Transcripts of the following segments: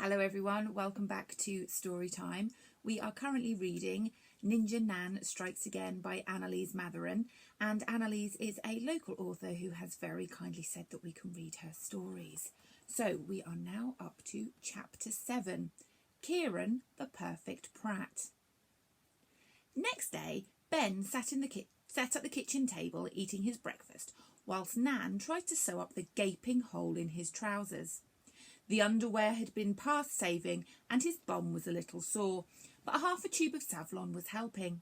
Hello everyone, welcome back to Story Time. We are currently reading Ninja Nan Strikes Again by Annaliese Matheron, and Annaliese is a local author who has very kindly said that we can read her stories. So we are now up to chapter 7, Kieran the Perfect Prat. Next day, Ben sat at the kitchen table eating his breakfast, whilst Nan tried to sew up the gaping hole in his trousers. The underwear had been past saving and his bum was a little sore, but half a tube of Savlon was helping.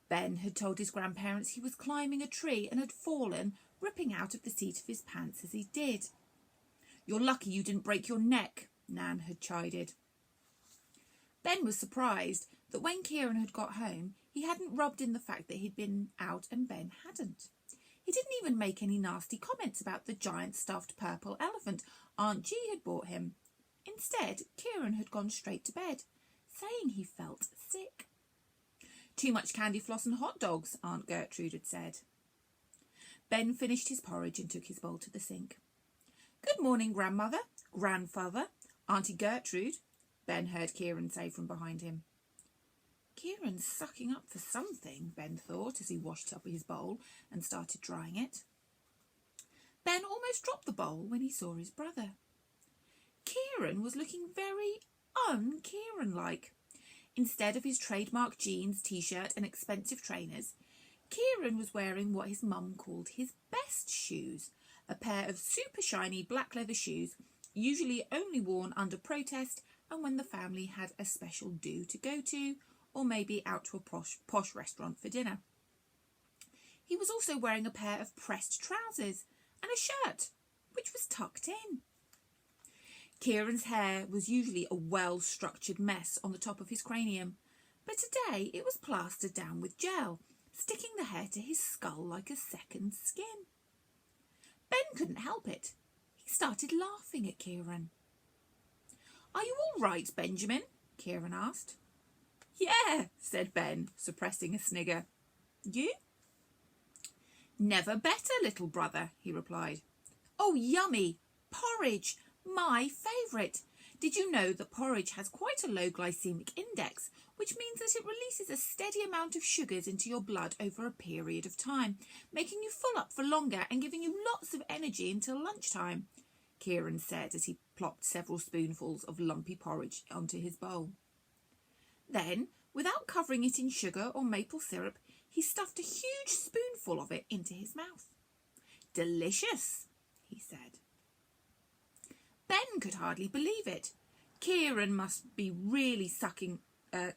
Ben had told his grandparents he was climbing a tree and had fallen, ripping out of the seat of his pants as he did. "You're lucky you didn't break your neck," Nan had chided. Ben was surprised that when Kieran had got home, he hadn't rubbed in the fact that he'd been out and Ben hadn't. He didn't even make any nasty comments about the giant stuffed purple elephant Aunt G had bought him. Instead, Kieran had gone straight to bed, saying he felt sick. "Too much candy floss and hot dogs," Aunt Gertrude had said. Ben finished his porridge and took his bowl to the sink. "Good morning, grandmother, grandfather, Auntie Gertrude," Ben heard Kieran say from behind him. "Kieran's sucking up for something," Ben thought as he washed up his bowl and started drying it. Ben almost dropped the bowl when he saw his brother. Kieran was looking very un-Kieran-like. Instead of his trademark jeans, t-shirt and expensive trainers, Kieran was wearing what his mum called his best shoes, a pair of super shiny black leather shoes, usually only worn under protest and when the family had a special do to go to, or maybe out to a posh restaurant for dinner. He was also wearing a pair of pressed trousers and a shirt, which was tucked in. Kieran's hair was usually a well-structured mess on the top of his cranium, but today it was plastered down with gel, sticking the hair to his skull like a second skin. Ben couldn't help it. He started laughing at Kieran. "Are you all right, Benjamin?" Kieran asked. "Yeah," said Ben, suppressing a snigger. "You?" "Never better, little brother," he replied. "Oh, yummy! Porridge! My favourite! Did you know that porridge has quite a low glycemic index, which means that it releases a steady amount of sugars into your blood over a period of time, making you full up for longer and giving you lots of energy until lunchtime," Kieran said as he plopped several spoonfuls of lumpy porridge onto his bowl. Then, without covering it in sugar or maple syrup, he stuffed a huge spoonful of it into his mouth. "Delicious," he said. Ben could hardly believe it. Kieran must be really sucking... Ben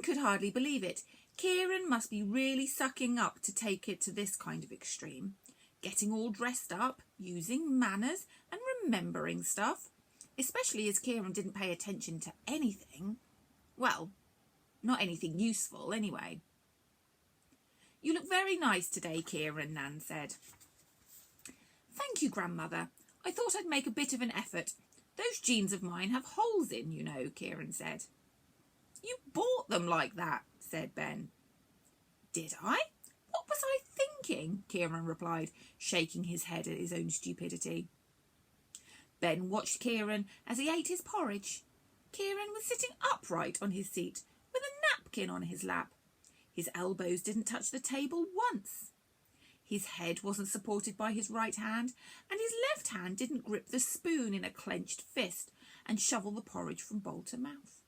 could hardly believe it. Kieran must be really sucking up to take it to this kind of extreme. Getting all dressed up, using manners and remembering stuff, especially as Kieran didn't pay attention to anything. Well, not anything useful, anyway. "You look very nice today, Kieran," Nan said. "Thank you, grandmother. I thought I'd make a bit of an effort. Those jeans of mine have holes in, you know," Kieran said. "You bought them like that," said Ben. "Did I? What was I thinking?" Kieran replied, shaking his head at his own stupidity. Ben watched Kieran as he ate his porridge. Kieran was sitting upright on his seat with a napkin on his lap. His elbows didn't touch the table once. His head wasn't supported by his right hand, and his left hand didn't grip the spoon in a clenched fist and shovel the porridge from bowl to mouth.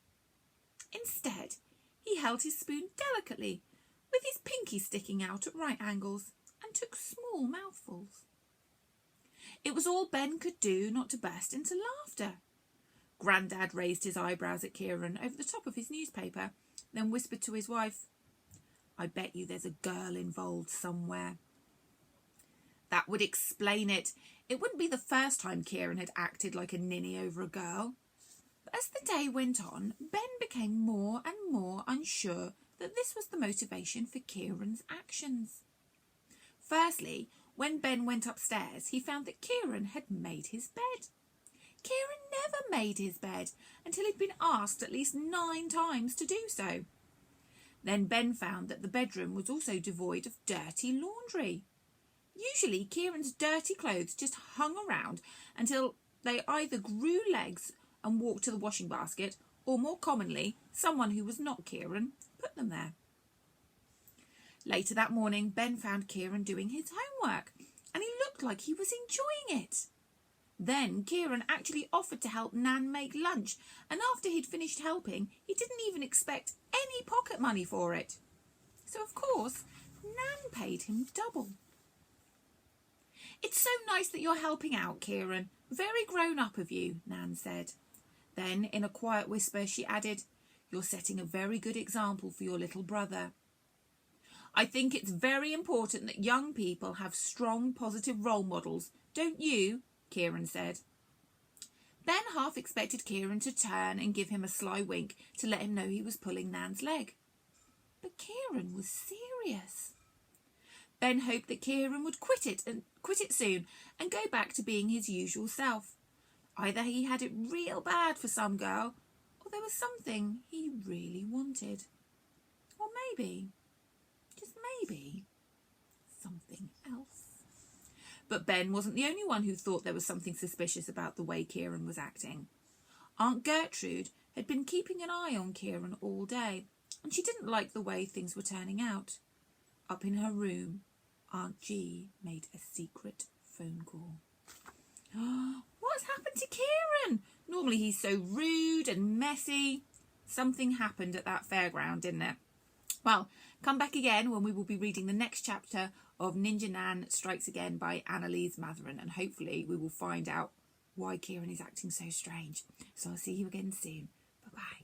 Instead, he held his spoon delicately, with his pinky sticking out at right angles, and took small mouthfuls. It was all Ben could do not to burst into laughter. Grandad raised his eyebrows at Kieran over the top of his newspaper, then whispered to his wife, "I bet you there's a girl involved somewhere." That would explain it. It wouldn't be the first time Kieran had acted like a ninny over a girl. But as the day went on, Ben became more and more unsure that this was the motivation for Kieran's actions. Firstly, when Ben went upstairs, he found that Kieran had made his bed. Kieran never made his bed until he'd been asked at least 9 times to do so. Then Ben found that the bedroom was also devoid of dirty laundry. Usually Kieran's dirty clothes just hung around until They either grew legs and walked to the washing basket, or more commonly, someone who was not Kieran put them there. Later that morning, Ben found Kieran doing his homework, and he looked like he was enjoying it. Then Kieran actually offered to help Nan make lunch, and after he'd finished helping, he didn't even expect any pocket money for it. So of course, Nan paid him double. "It's so nice that you're helping out, Kieran. Very grown up of you," Nan said. Then, in a quiet whisper, she added, "You're setting a very good example for your little brother." "I think it's very important that young people have strong, positive role models, don't you?" Kieran said. Ben half expected Kieran to turn and give him a sly wink to let him know he was pulling Nan's leg. But Kieran was serious. Ben hoped that Kieran would quit it soon and go back to being his usual self. Either he had it real bad for some girl, or there was something he really wanted. Or maybe, just maybe, something else. But Ben wasn't the only one who thought there was something suspicious about the way Kieran was acting. Aunt Gertrude had been keeping an eye on Kieran all day, and she didn't like the way things were turning out. Up in her room, Aunt G made a secret phone call. "What's happened to Kieran? Normally he's so rude and messy." Something happened at that fairground, didn't it? Well, come back again when we will be reading the next chapter of Ninja Nan Strikes Again by Annaliese Matheron, and hopefully we will find out why Kieran is acting so strange. So I'll see you again soon. Bye-bye.